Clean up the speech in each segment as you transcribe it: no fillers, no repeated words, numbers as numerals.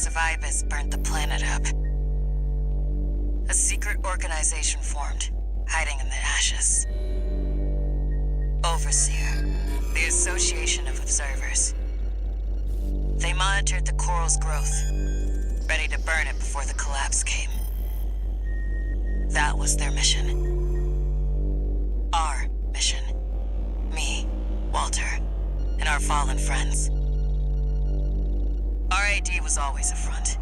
skies of Ibis burnt the planet up. A secret organization formed, hiding in the ashes. Overseer, the Association of Observers. They monitored the coral's growth, ready to burn it before the collapse came. That was their mission. Our mission. Me, Walter, and our fallen friends. RAD was always a front.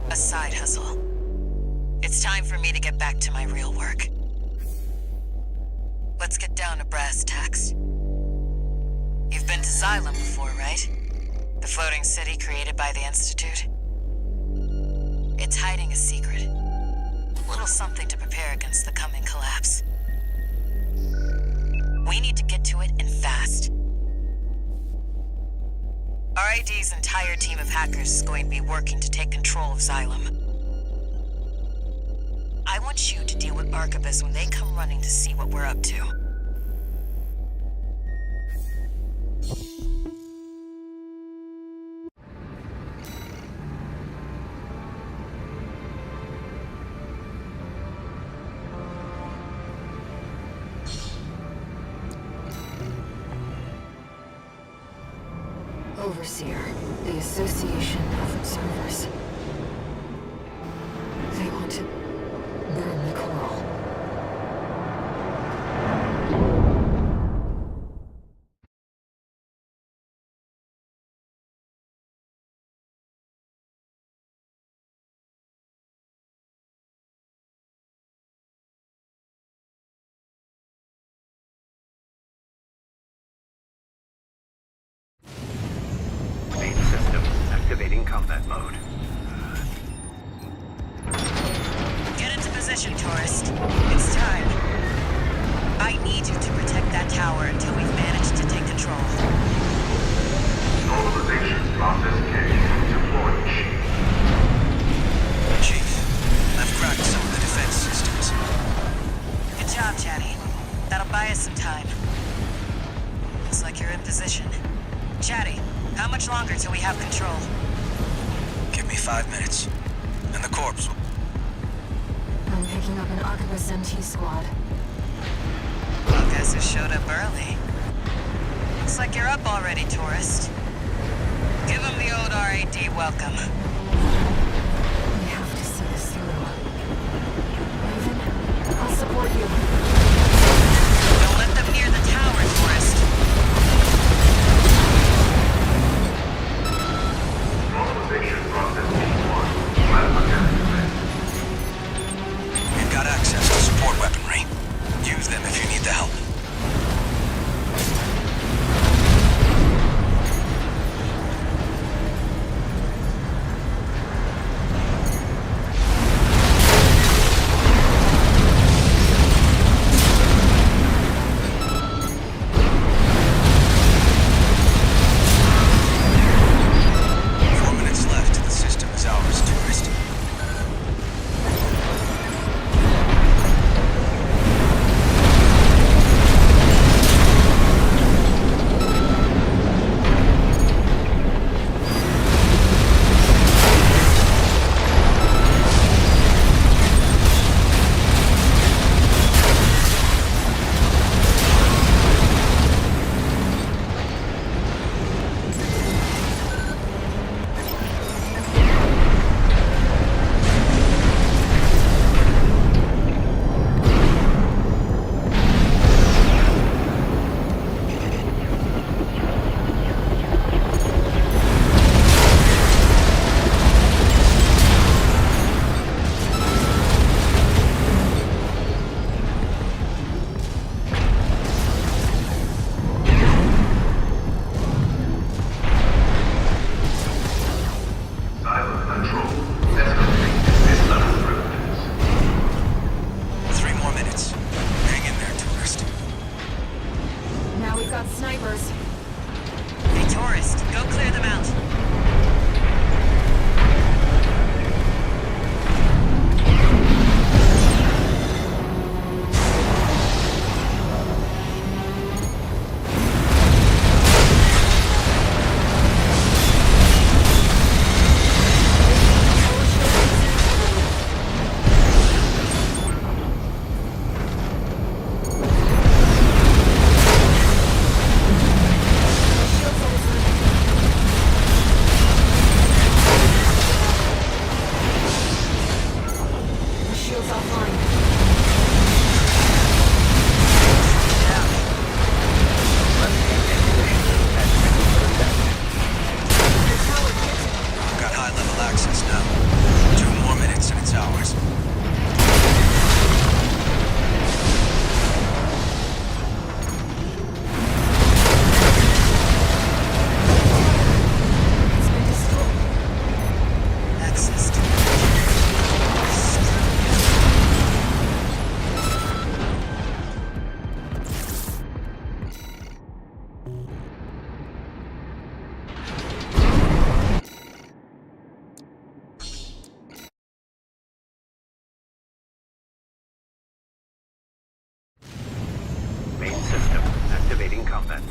A side hustle. It's time for me to get back to my real work. Let's get down to brass tacks. You've been to Xylem before, right? The floating city created by the Institute? It's hiding a secret. A little something to prepare against the coming collapse. We need to get to it and fast. RID's entire team of hackers is going to be working to take control of Xylem. I want you to deal with Arquebus when they come running to see what we're up to. Overseer, the Association of Observers. They want to burn the coral. Activating combat mode. Get into position, tourist. It's time. I need you to protect that tower until we've managed to take control. Normalization process cage deployed, Chief. Chief, I've cracked some of the defense systems. Good job, Chatty. That'll buy us some time. Looks like you're in position. Chatty, how much longer till we have control? Give me 5 minutes, and the corpse will... I'm picking up an Arquebus MT squad. You guys have showed up early. Looks like you're up already, tourist. Give them the old RAD welcome. We have to see this through. Raven, I'll support you. Don't let them near the tower, tourist. Normalization process deployed. Plasma We've got access to support weaponry. Use them if you need the help.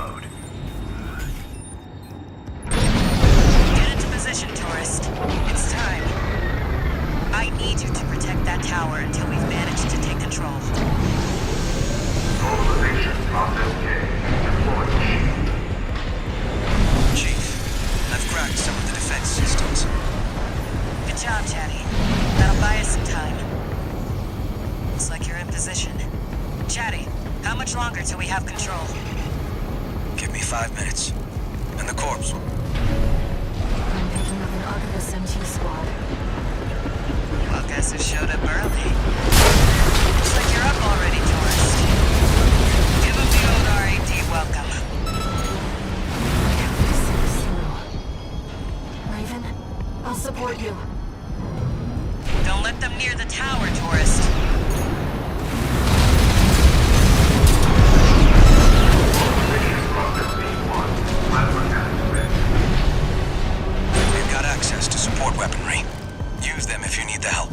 mode. Get into position, tourist. It's time. I need you to protect that tower until we've managed to take control. Normalization process K. Deploy shield. Chief, I've cracked some of the defense systems. Good job, Chatty. That'll buy us some time. Looks like you're in position. Chatty, how much longer till we have control? Give me 5 minutes. And the corpse will... I'm picking up an Arquebus MT squad. Well, guess who showed up early? Looks like you're up already, tourist. Give him the old RAD welcome. This is through. Raven, I'll support you. Don't let them near the tower, tourist. Normalization process B1. Plasma cannon ready. We've got access to support weaponry. Use them if you need the help.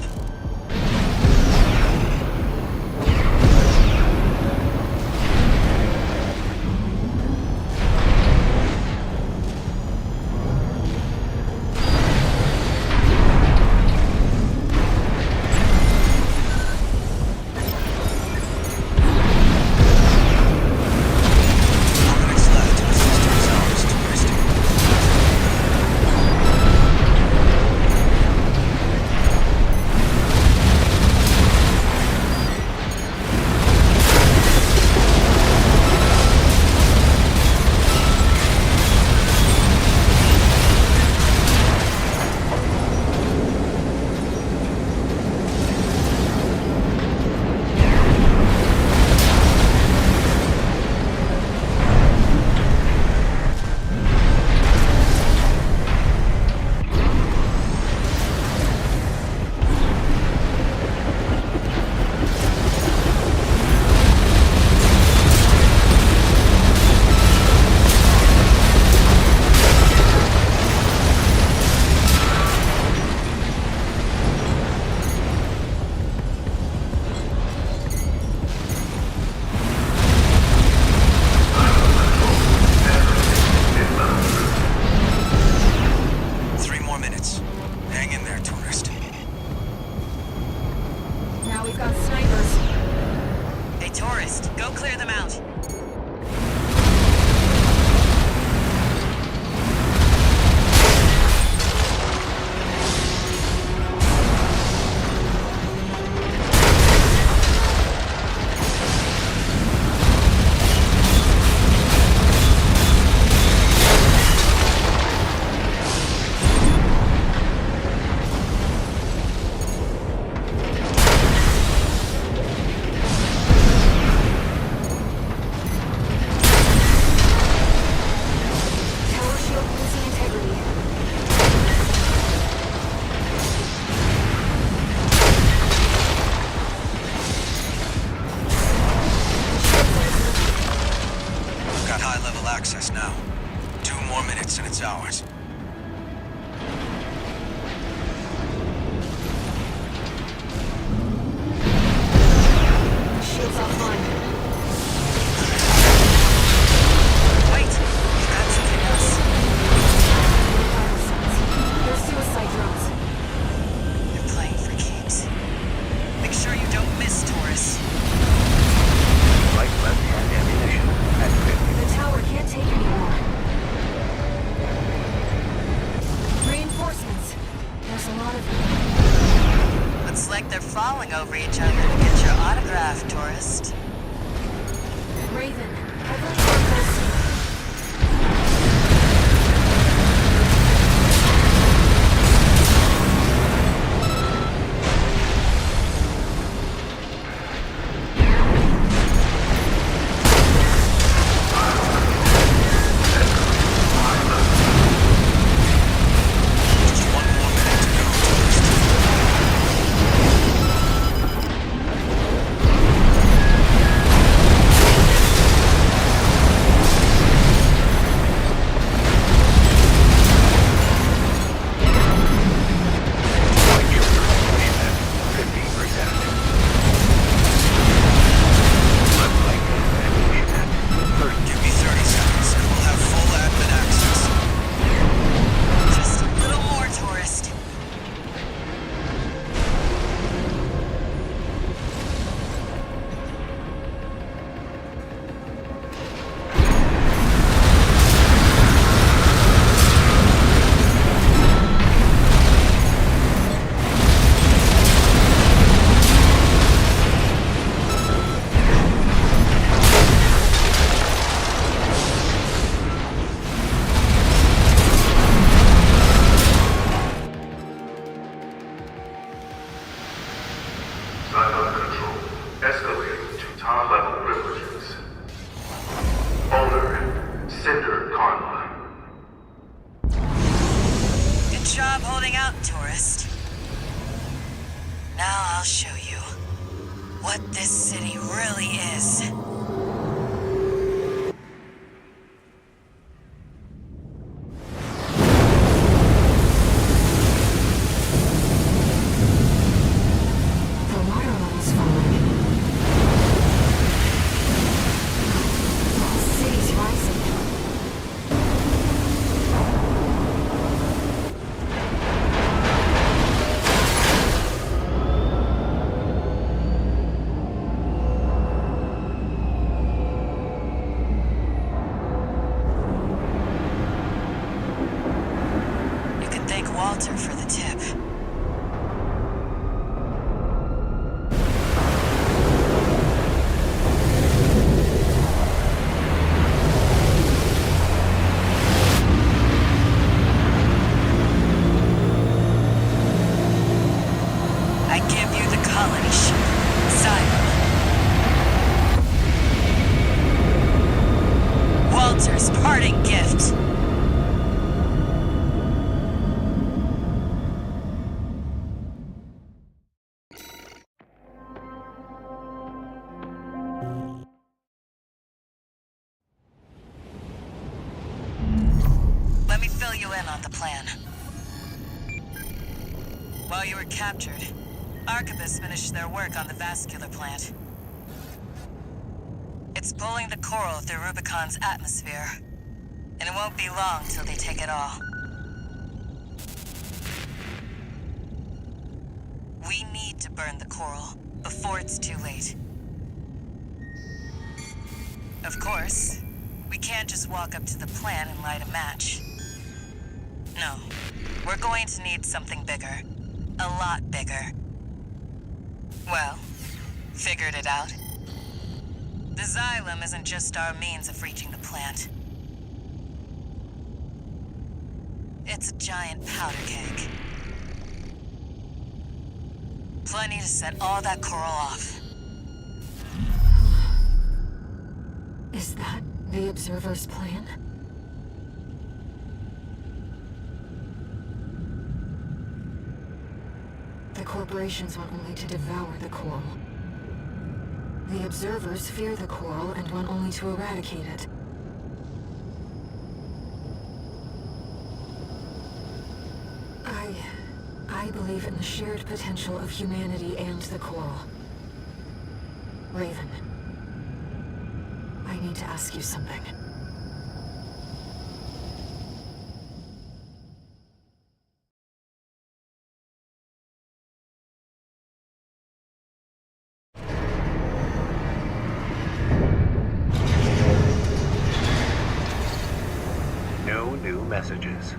access now. 2 more minutes and it's ours. Shields offline. Wait! You've got something else. They're suicide drones. You're playing for keeps. Make sure you don't miss, Taurus. Light left-hand ammunition at 50. The tower can't take anymore. travel privileges. Owner, Cinder Karma. Good job holding out, tourist. Now I'll show you what this city really is. The water level's falling. The city's rising. You can thank Walter for the tip. I give you the colony ship, Xylem. Walter's parting gift. Let me fill you in on the plan. While you were captured, Arquebus finished their work on the vascular plant. It's pulling the coral through Rubicon's atmosphere, and it won't be long till they take it all. We need to burn the coral before it's too late. Of course, we can't just walk up to the plant and light a match. No, we're going to need something bigger. A lot bigger. Well, figured it out. The Xylem isn't just our means of reaching the plant. It's a giant powder keg. Plenty to set all that coral off. Is that the Observer's plan? The corporations want only to devour the coral. The Observers fear the coral and want only to eradicate it. I believe in the shared potential of humanity and the coral. Raven, I need to ask you something. No new messages.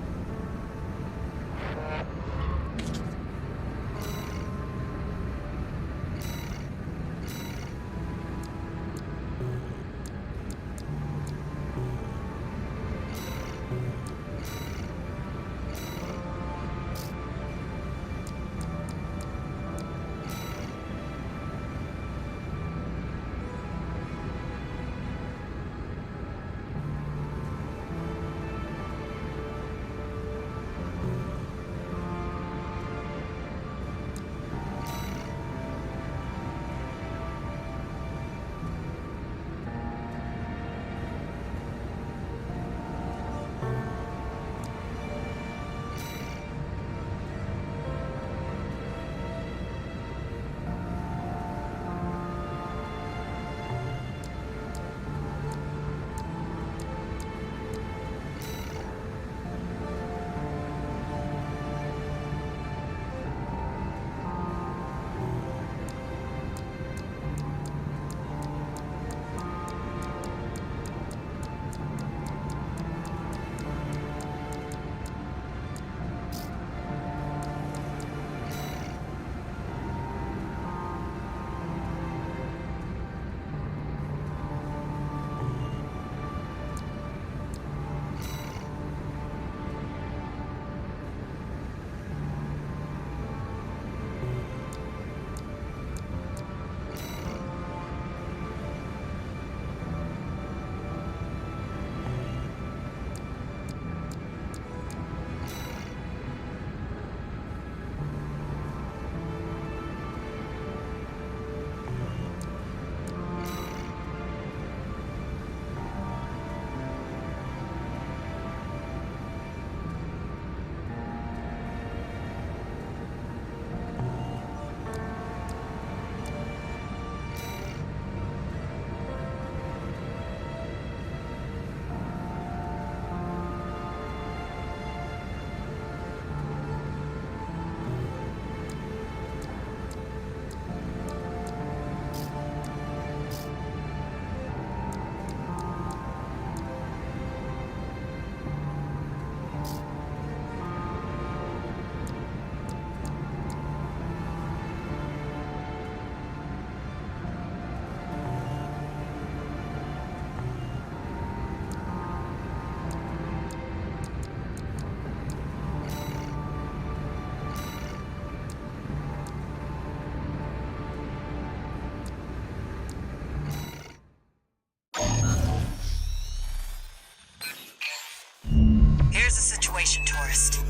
situation, tourist.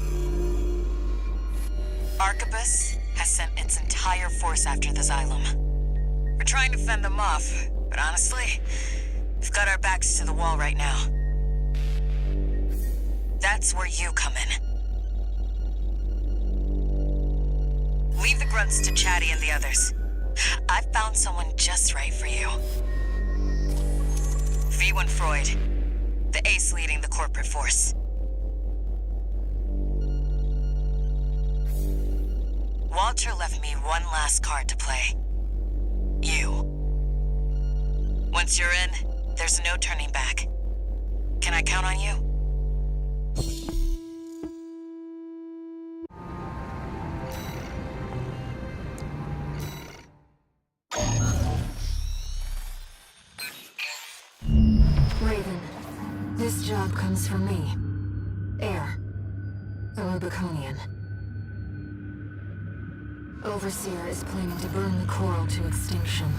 Arquebus has sent its entire force after the Xylem. We're trying to fend them off, but honestly, we've got our backs to the wall right now. That's where you come in. Leave the grunts to Chatty and the others. I've found someone just right for you. V1 Freud, the ace leading the corporate force. Walter left me one last card to play. You. Once you're in, there's no turning back. Can I count on you? Raven, this job comes from me. Air. A Rubiconian. Overseer is planning to burn the coral to extinction.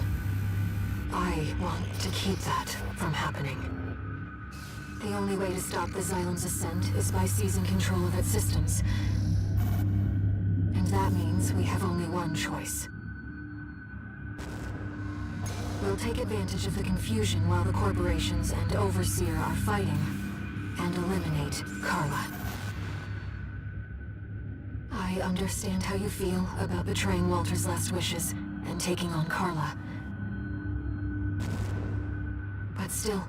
I want to keep that from happening. The only way to stop the Xylem's ascent is by seizing control of its systems. And that means we have only one choice. We'll take advantage of the confusion while the corporations and Overseer are fighting, and eliminate Carla. I understand how you feel about betraying Walter's last wishes and taking on Carla. But still,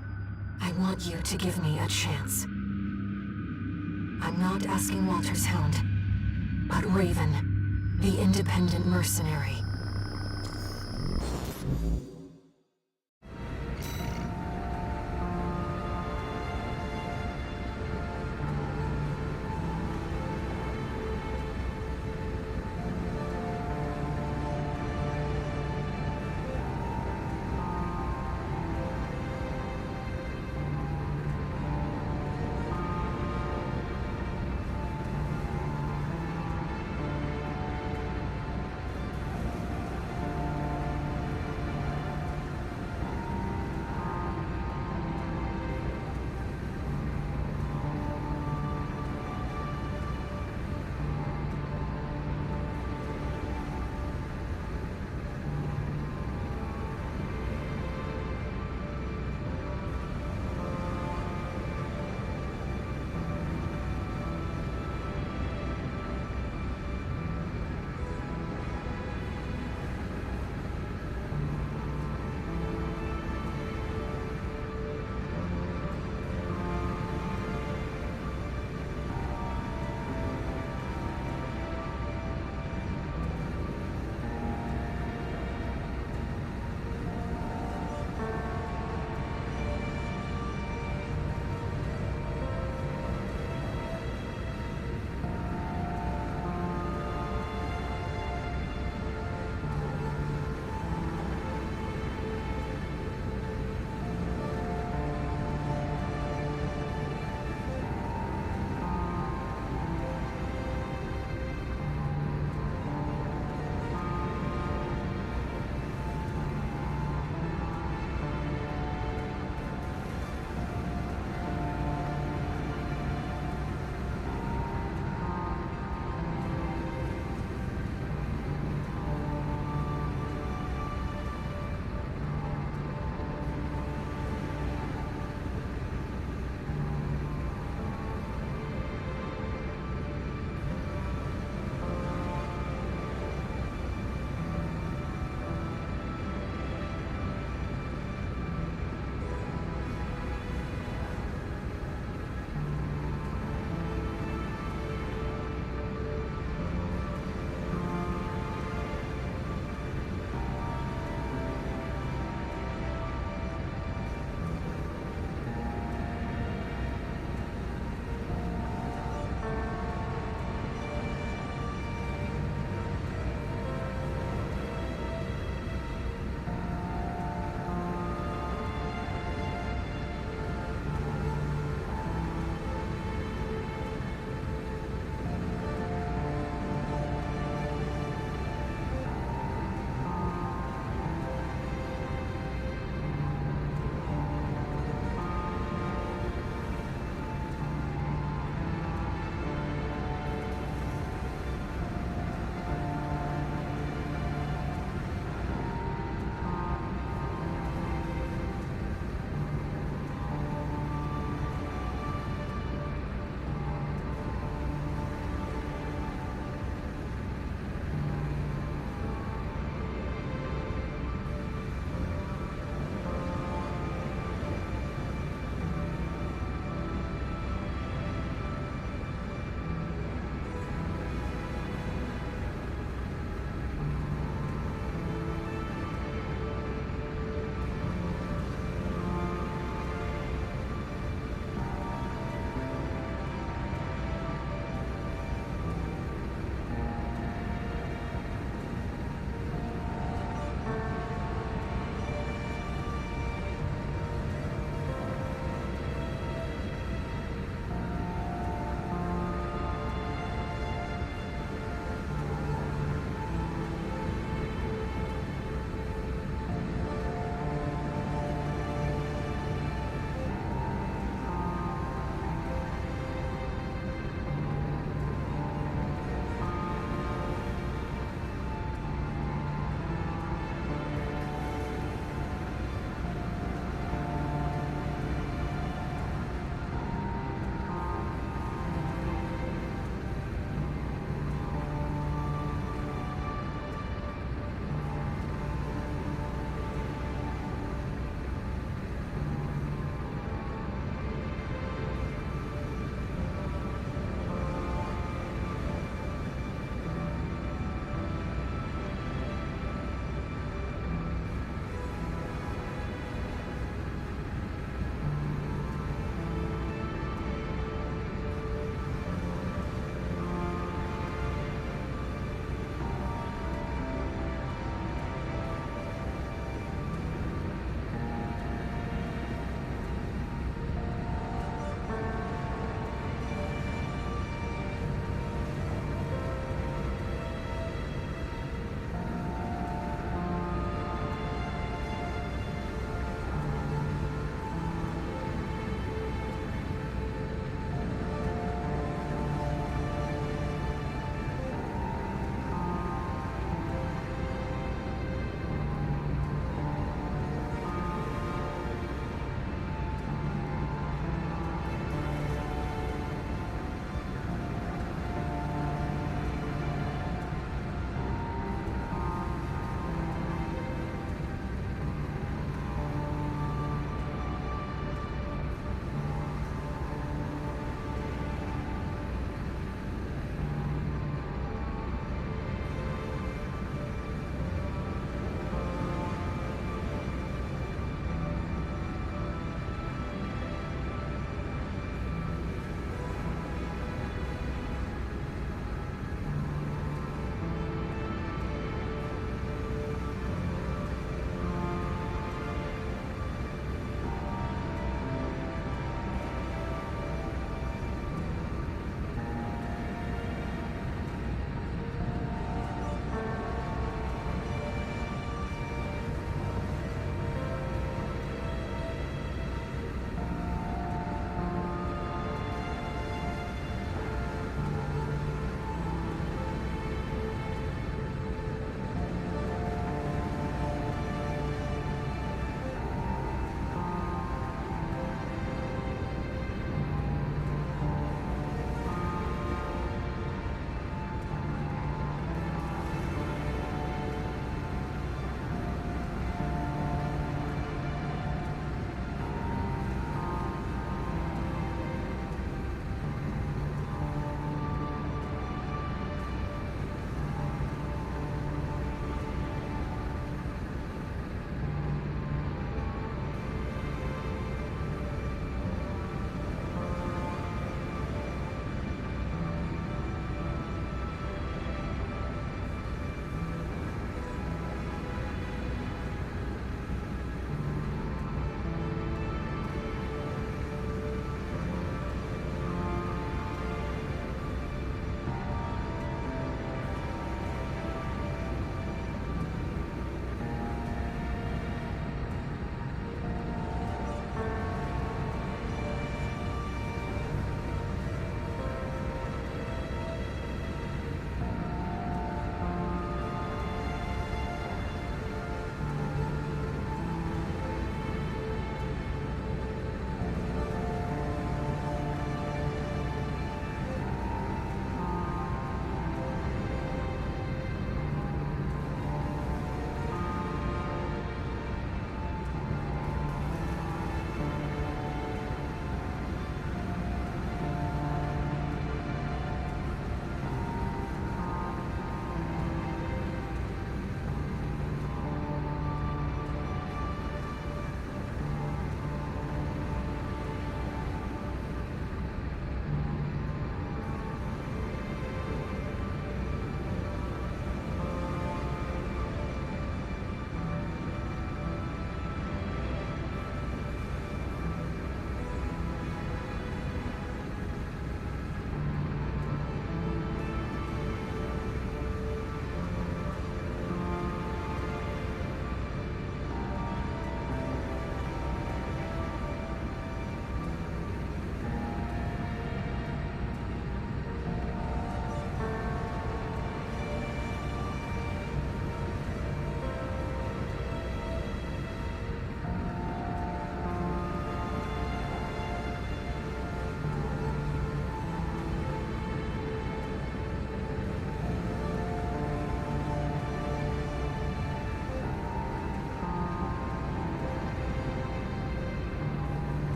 I want you to give me a chance. I'm not asking Walter's hound, but Raven, the independent mercenary.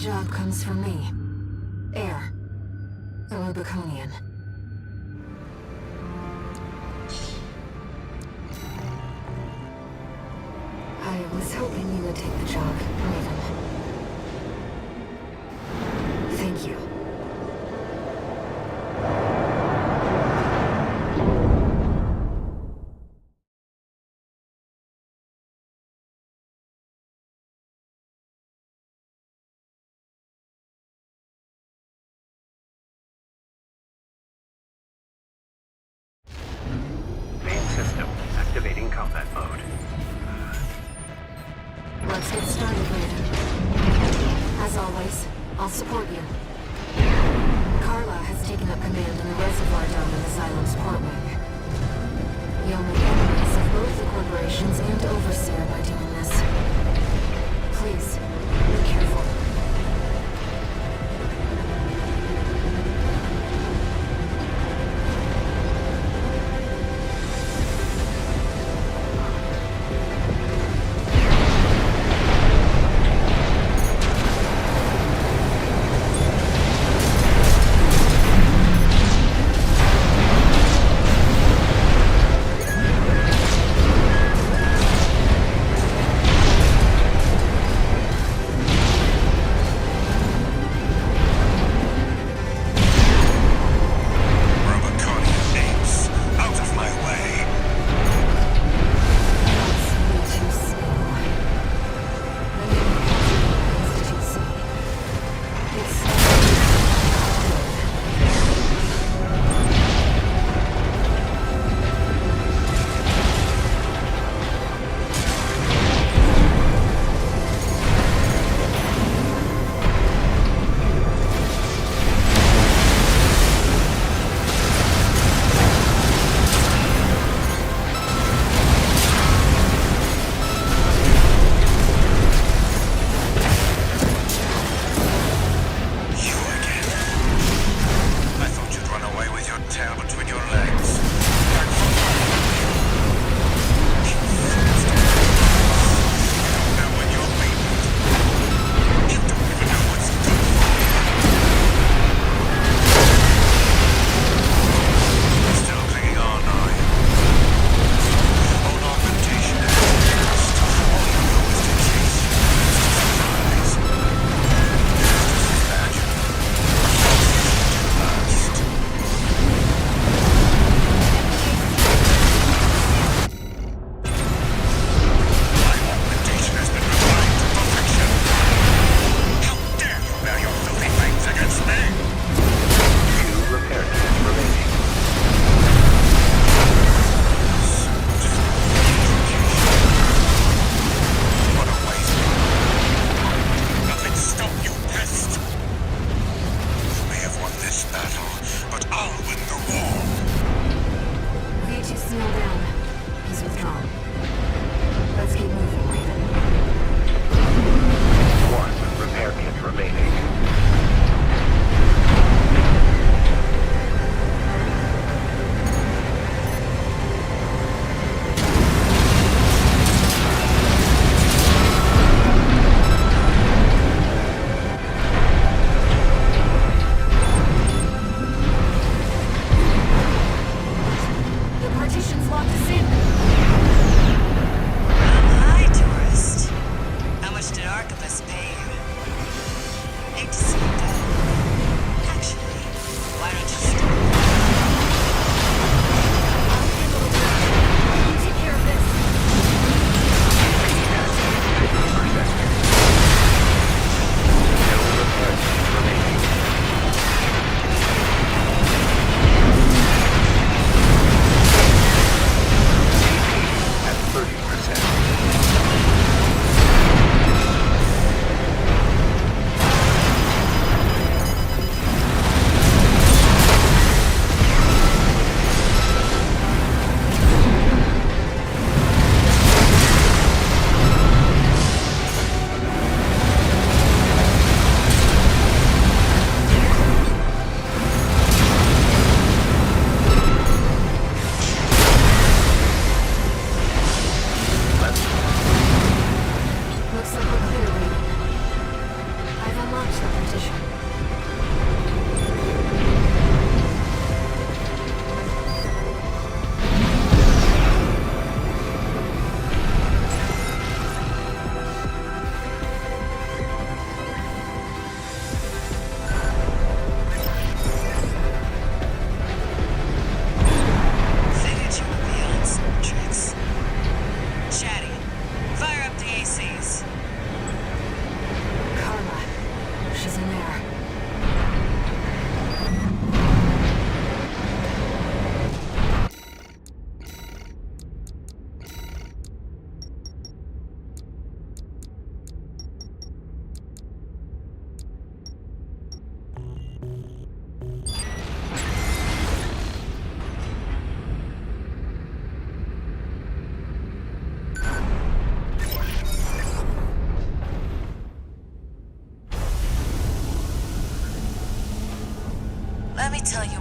job comes from me. Air. A Rubiconian. I was hoping you would take the job, Raven. Thank you. Main system activating combat mode. Let's get started, Raven. As always, I'll support you. Carla has taken up command in the reservoir dome in the Xylem's port wing. You'll make enemies of both the corporations and Overseer by doing this. Please, be careful.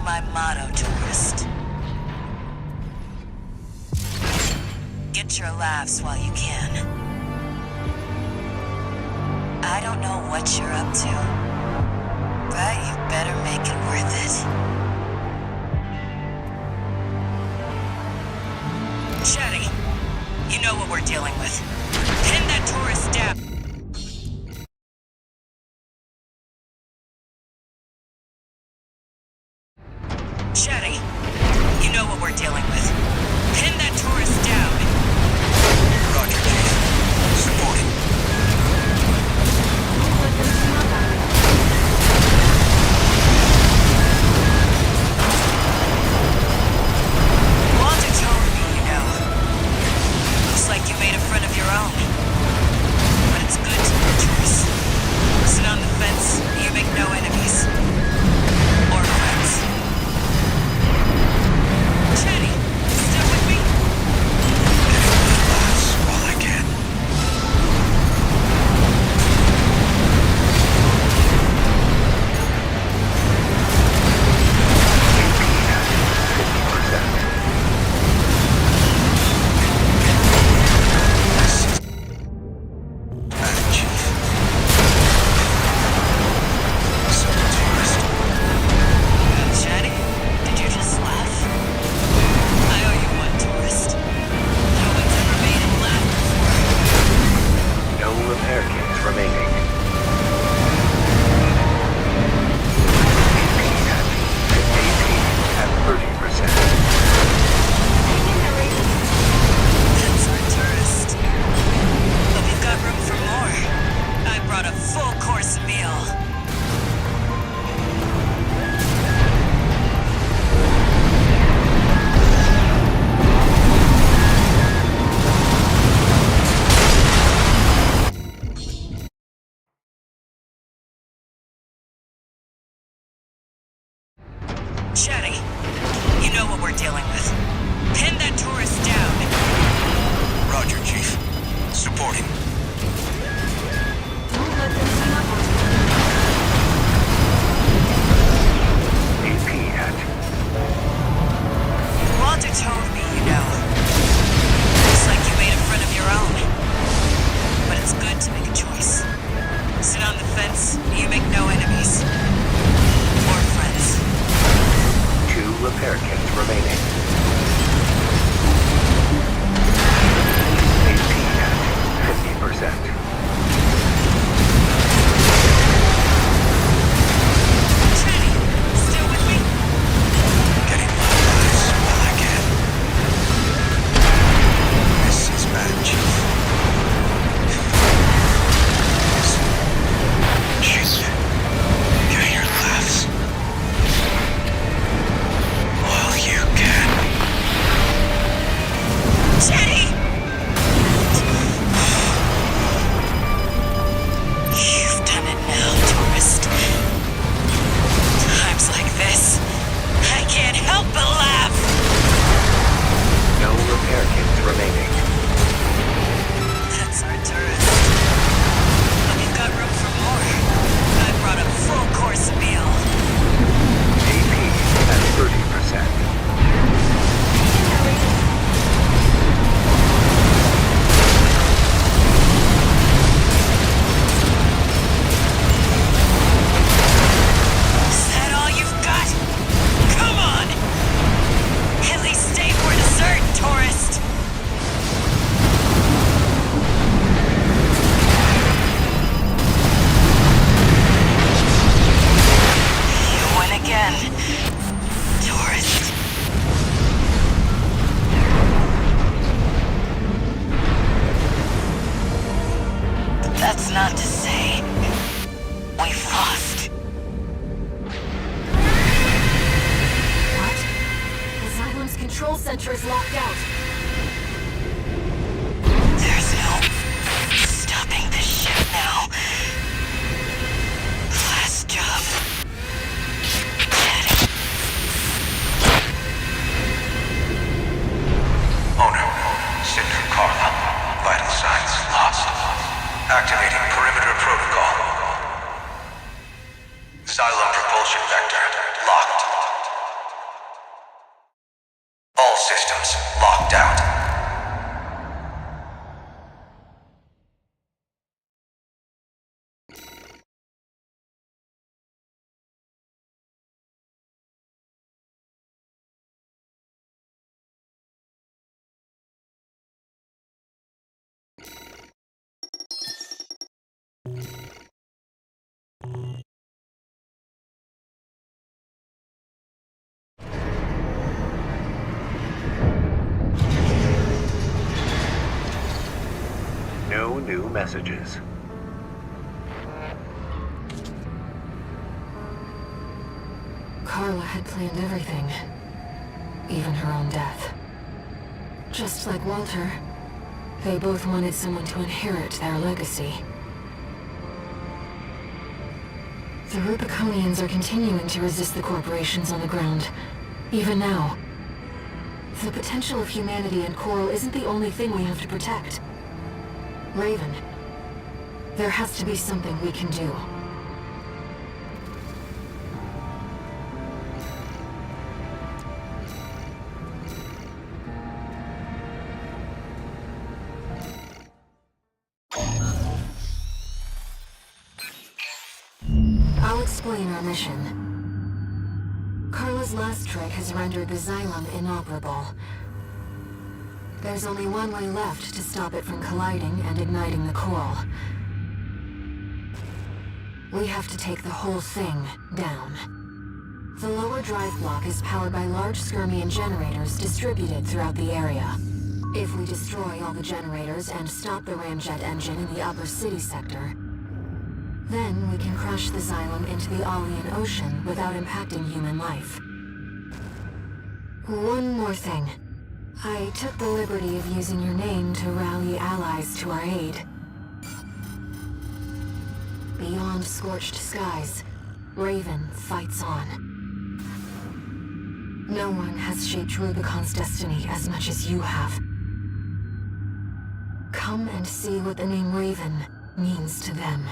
my motto, tourist. Get your laughs while you can. I don't know what you're up to, but you better make it worth it. Chetty, you know what we're dealing with. Pin that tourist down. Chetty, you know what we're dealing with. Pin that tourist down. Roger, Chief. Supporting. Walter told me, you know. Looks like you made a friend of your own. But it's good to be a choice. Sit on the fence, you make no enemies. Or friends. Chetty, still with me? That's all I can. Madam Chief. So, tourist. Chetty, did you just laugh? I owe you one, tourist. No one's ever made him laugh before. No repair kits remaining. AP at 30%. That's our tourist. But we've got room for more. I brought a full course meal. Chetty, you know what we're dealing with. Pin that tourist down. Roger, Chief. Supporting. Don't let them sneak up on you. AP at Walter told me, you know. Looks like you made a friend of your own. But it's good to make a choice. Sit on the fence, you make no enemies. Or friends. 2 repair kits remaining. AP at 50%. Chetty, still with me? Getting my lives while I can. This is Madam Chief. Chief, you hear laughs. While you can. Chetty! You've done it now, tourist. Times like this, I can't help but laugh. No repair kits remaining. That's our tourist. But we've got room for more. I brought a full course meal. AP at 30%. Is that all you've got? Come on! At least stay for dessert, tourist! You win again, tourist. But that's not to say we've lost. What? The Xylem's control center is locked out. There's no stopping this ship now. Last job. Chetty. Owner, Cinder Carla. Vital signs lost. Activating perimeter protocol. Xylem propulsion vector locked. locked out. No new messages. Carla had planned everything. Even her own death. Just like Walter, they both wanted someone to inherit their legacy. The Rubiconians are continuing to resist the corporations on the ground, even now. The potential of humanity and Coral isn't the only thing we have to protect. Raven, there has to be something we can do. I'll explain our mission. Carla's last trick has rendered the Xylem inoperable. There's only one way left to stop it from colliding and igniting the coral. We have to take the whole thing down. The lower drive block is powered by large Skirmian generators distributed throughout the area. If we destroy all the generators and stop the ramjet engine in the upper city sector, then we can crash the Xylem into the Alien Ocean without impacting human life. One more thing. I took the liberty of using your name to rally allies to our aid. Beyond scorched skies, Raven fights on. No one has shaped Rubicon's destiny as much as you have. Come and see what the name Raven means to them.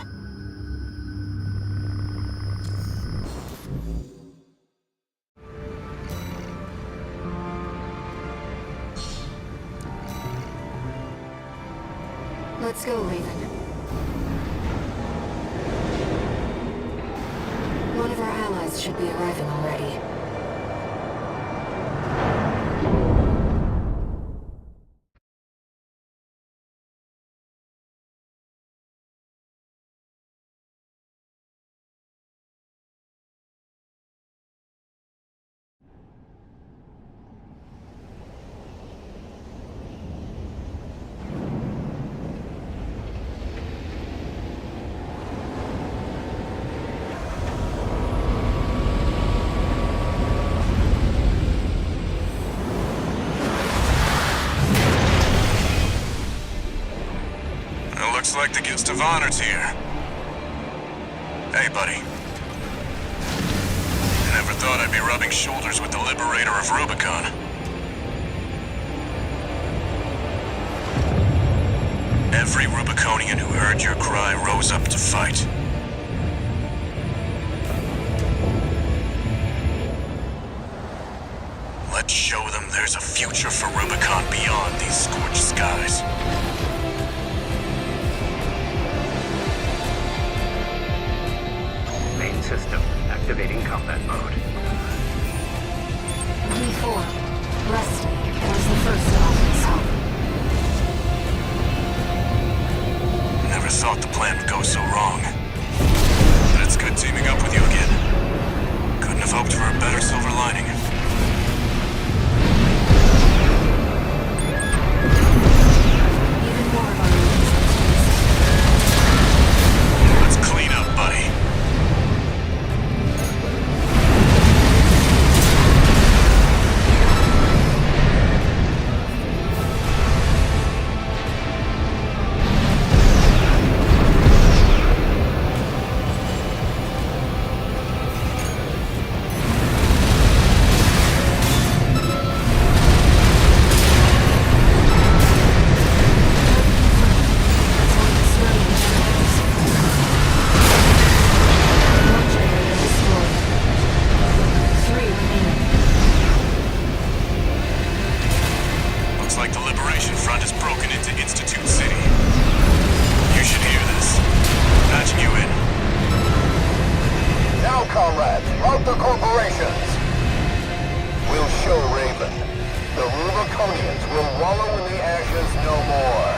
Let's go, Raven. One of our allies should be arriving already. Looks like the guest of honor's here. Hey, buddy. I never thought I'd be rubbing shoulders with the liberator of Rubicon. Every Rubiconian who heard your cry rose up to fight. Let's show them there's a future for Rubicon beyond these scorched skies. Main system activating combat mode. V4, Rusty was the first to offer his help. Never thought the plan would go so wrong. But it's good teaming up with you again. Couldn't have hoped for a better silver lining. Even more of our agents. Let's clean up, buddy. Federation front has broken into Institute City. You should hear this. Patching you in. Now, comrades, rout the corporations. We'll show Raven. The Rubiconians will wallow in the ashes no more.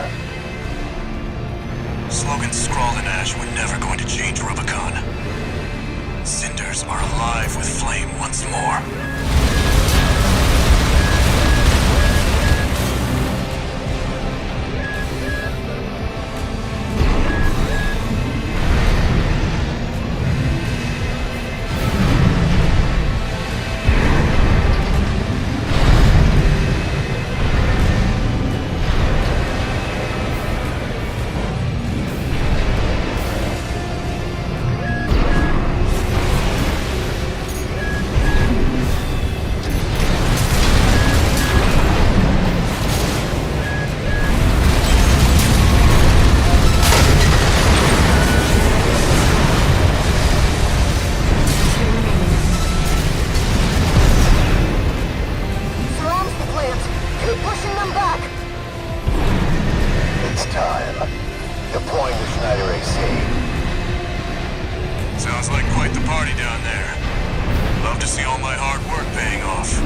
Slogans scrawled in ash were never going to change Rubicon. Cinders are alive with flame once more. Sounds like quite the party down there. Love to see all my hard work paying off.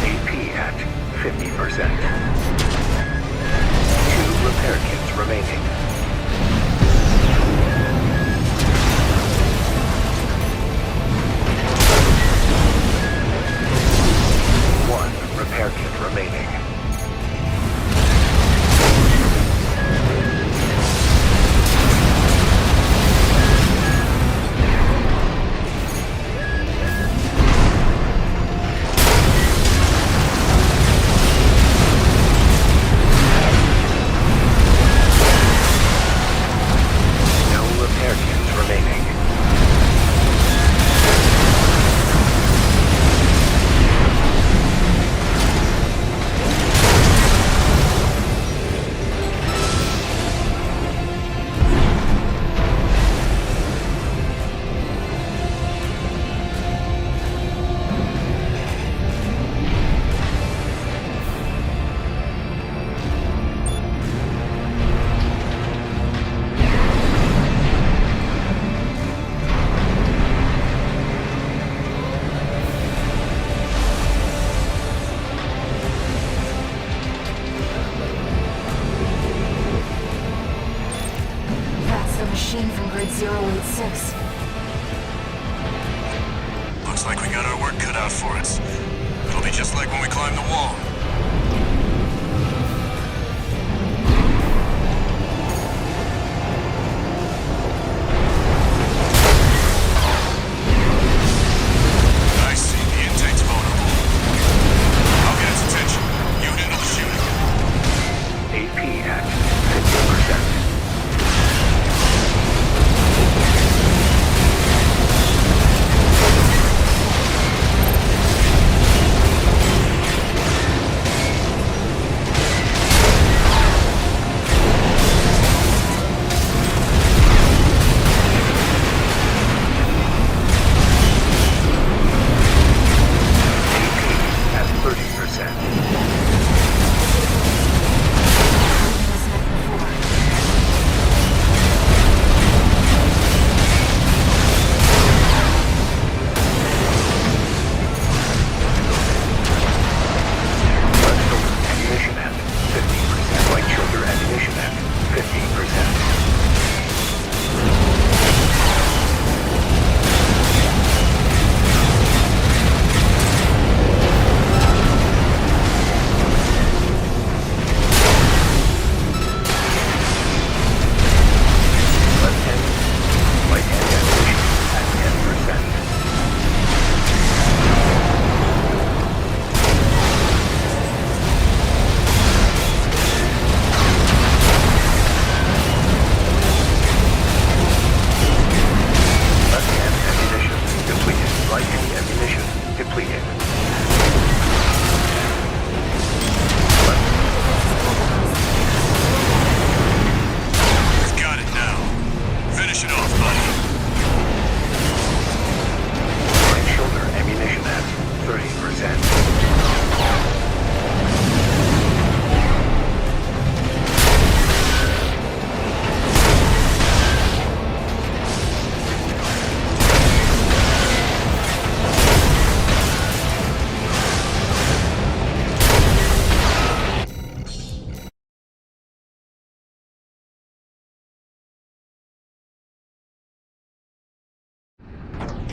AP at 50%. 2 repair kits remaining. One repair kit remaining. Machine from grid 086. Looks like we got our work cut out for us. It'll be just like when we climbed the wall. I see. The intake's vulnerable. I'll get its attention. You handle the shooting. AP at 50%.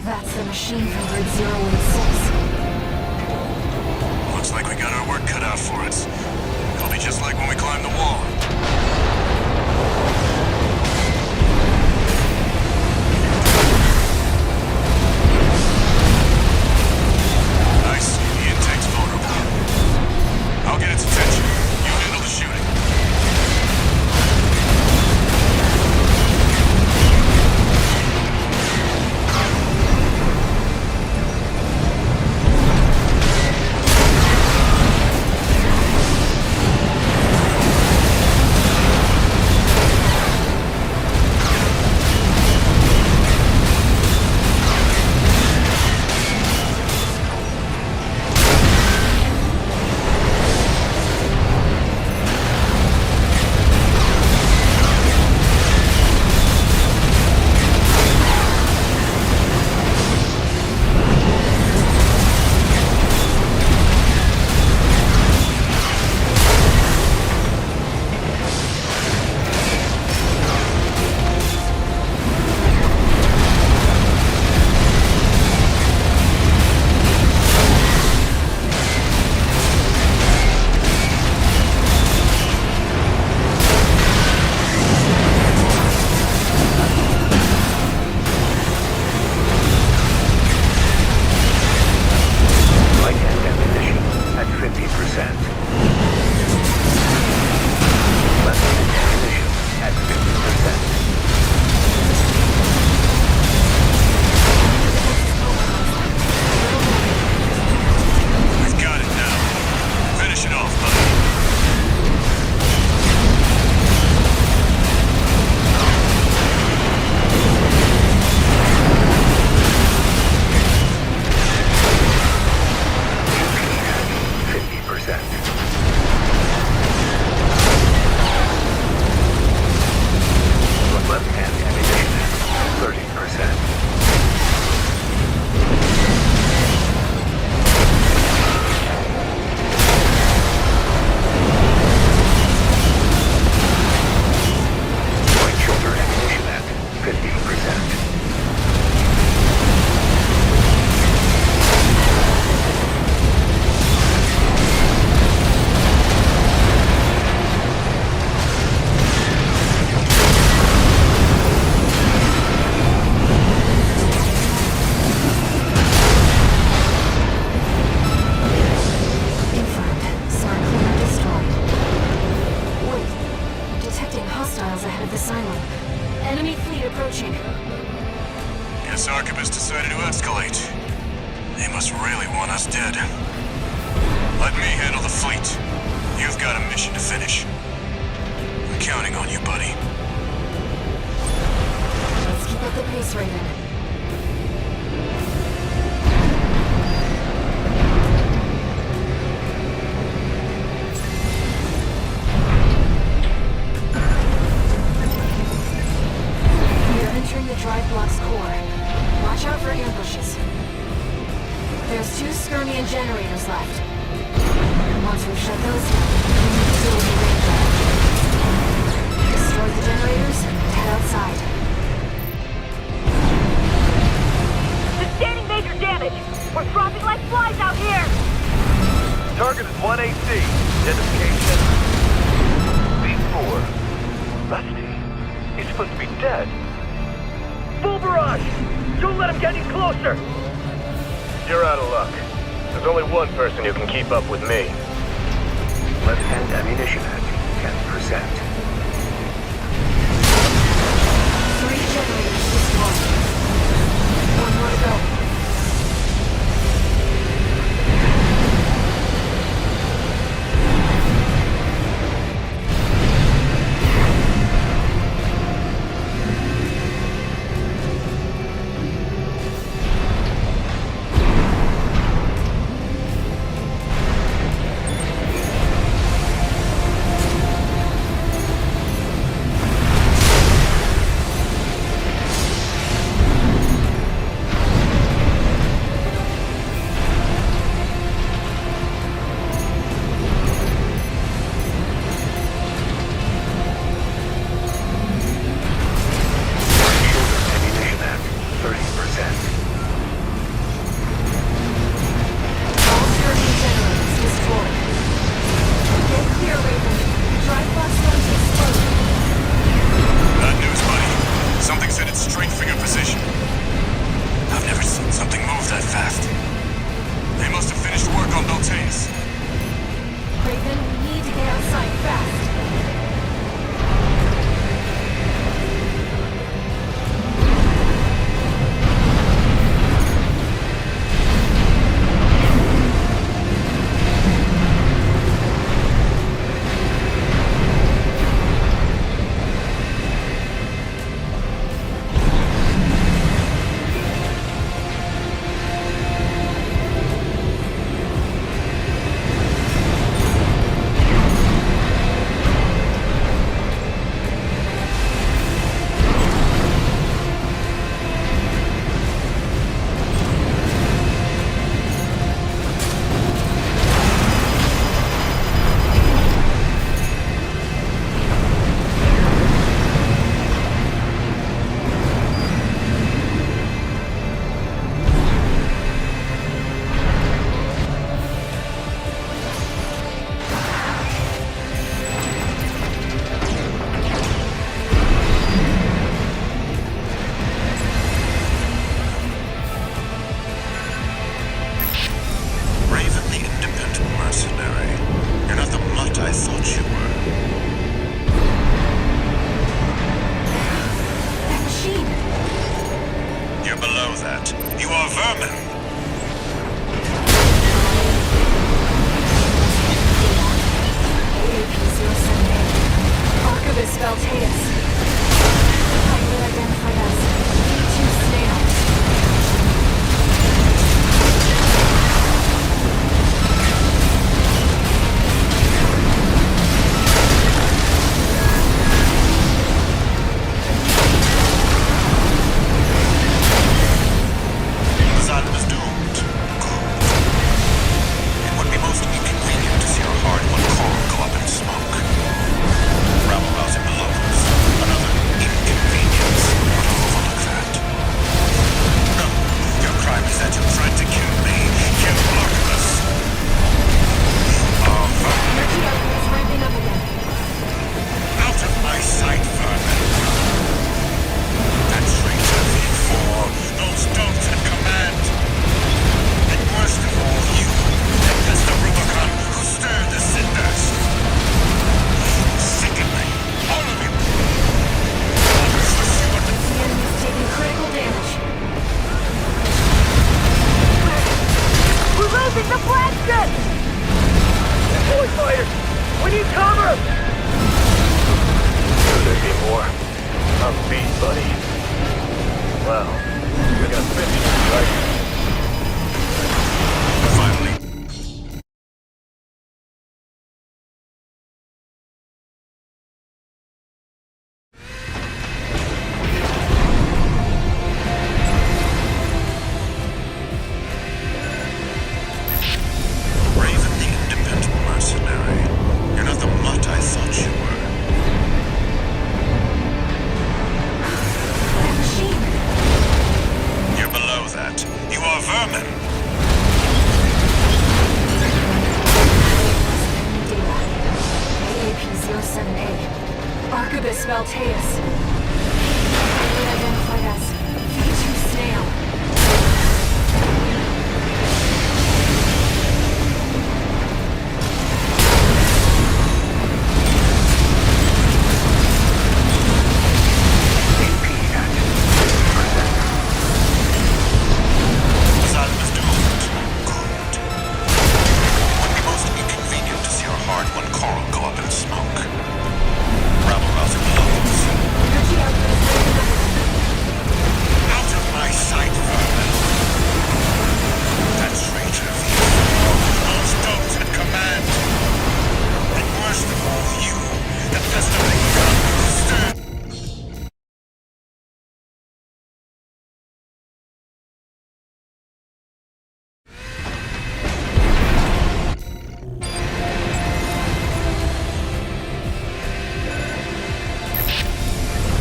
That's the machine from grid 016. Looks like we got our work cut out for us. It'll be just like when we climbed the wall. Nice. The intake's vulnerable. I'll get its attention. You handle the shooting. Keep up with me. Left-hand ammunition at 10%. 3 generators destroyed. 1 more to go. You're below that. You are vermin. AAP-078. Archivist Valteus. Pilot identified as V2 Snail. Asylum is doomed. Good. It would be most inconvenient to see our hard-won core go up in smoke. Rabble-rousing the locals. Another inconvenience. Not to overlook that. No, your crime is that you tried to kill me. Kill Artemis. Energy output is ramping up again. Out of my sight, vermin. That traitor V4 knows don't at command. And worst of all, you, that is the Rubicon who stirred the cinders. Sicken me, all of you. I'll crush you under. The enemy's taking critical damage. We're losing the flagship! Deploy fighters! We need cover! Could there be more? I'm beat, buddy. Well, you're gonna finish me, right? Finally. Raven the independent mercenary. You're not the mutt I thought you were. That machine. You're below that. You are vermin. Data. AAP-078. Archivist Valteus. Pilot identified as V2 Snail. Asylum is doomed. Good. Would be most inconvenient to see our hard-won coral go up in smoke. Rabble-rousing the locals. Energy output is ramping up again. Out of my sight, vermin. That traitor V4 knows don't at command. And worst of all, you, the best of the gun who stirred.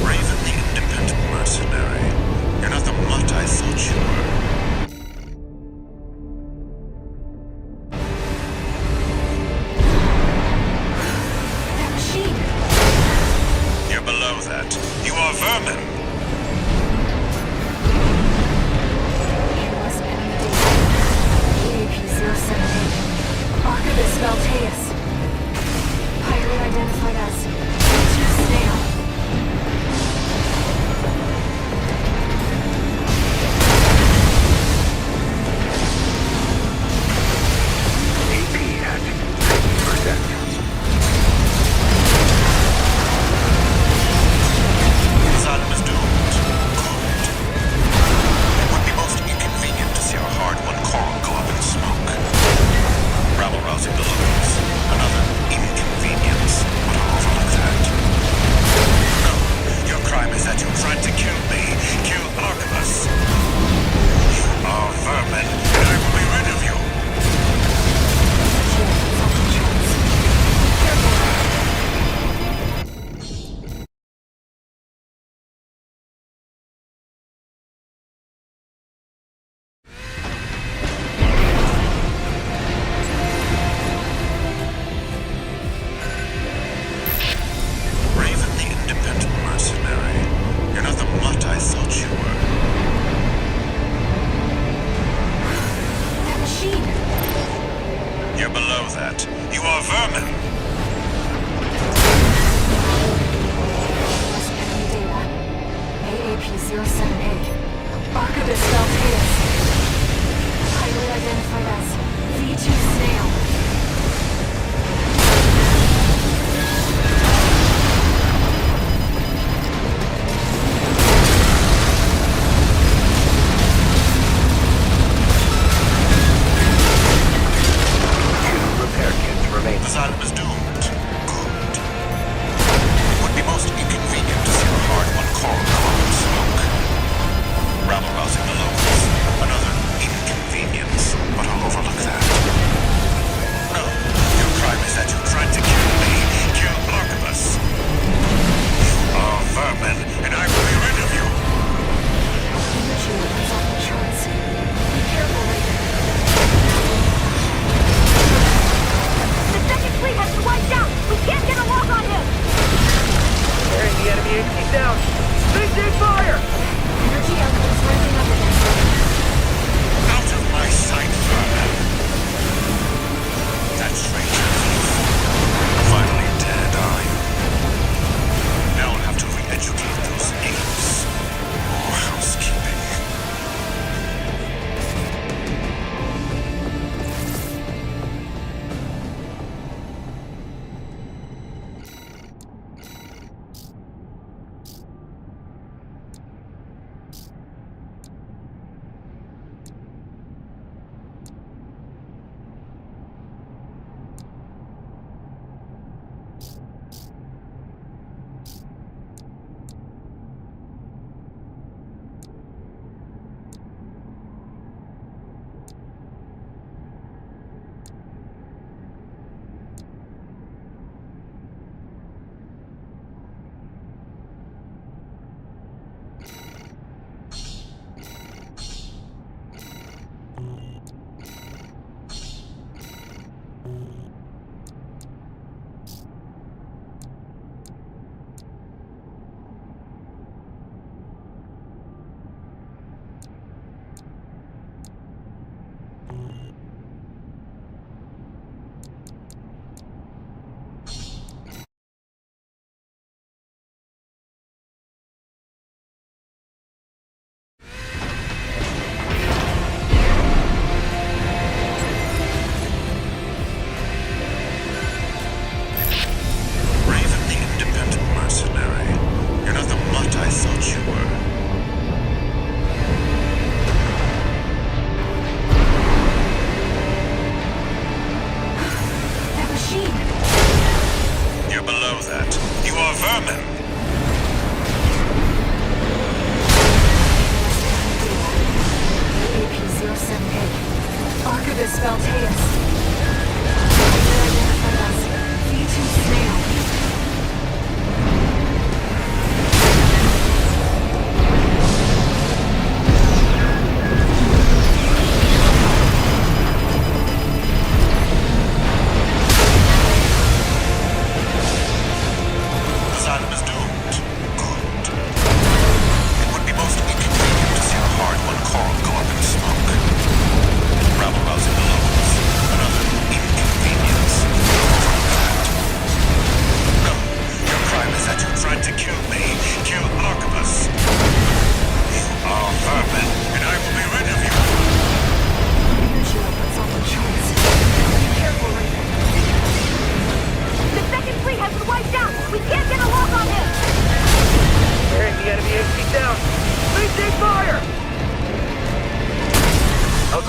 Raven the independent mercenary. You're not the mutt I thought you were. That machine. You're below that. You are vermin. Analyst enemy data. AAP-078. Archivist Valteus. Pilot identified as V2 Snail. AP at 50%. Asylum is doomed. Good. It would be most inconvenient to see our hard-won coral go up in smoke. Rabble-rousing the locals. Another inconvenience. But I'll overlook that. No, your crime is that you tried to kill me. Kill Artemis. You are vermin, and I will be rid of you. Raven the independent mercenary. You're not the mutt I thought you were. That machine. You're below that. You are vermin. Analyst enemy data. AAP-078. Archivist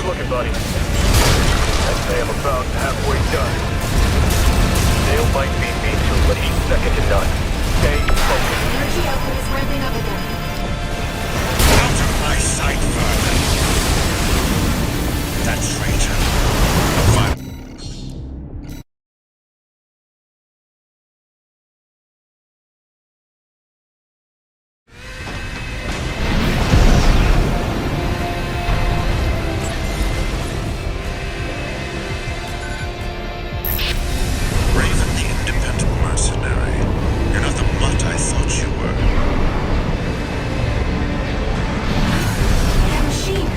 looking, buddy? I'd say I'm about halfway done. Still might be me too, but he's second to none. Stay focused. Energy output is ramping up again. Out of my sight, vermin! That traitor. Raven the independent mercenary. You're not the mutt I thought you were. That machine!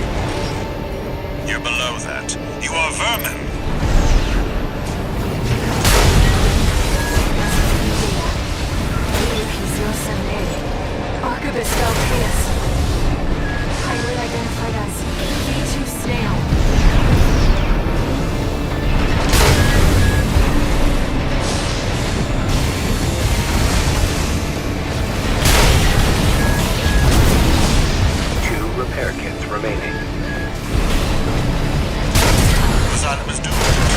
You're below that. You are vermin. AP-07A. Archibus Valkyrius. Highly identified as V2 Snail. Two repair kits remaining. Asylum is doomed.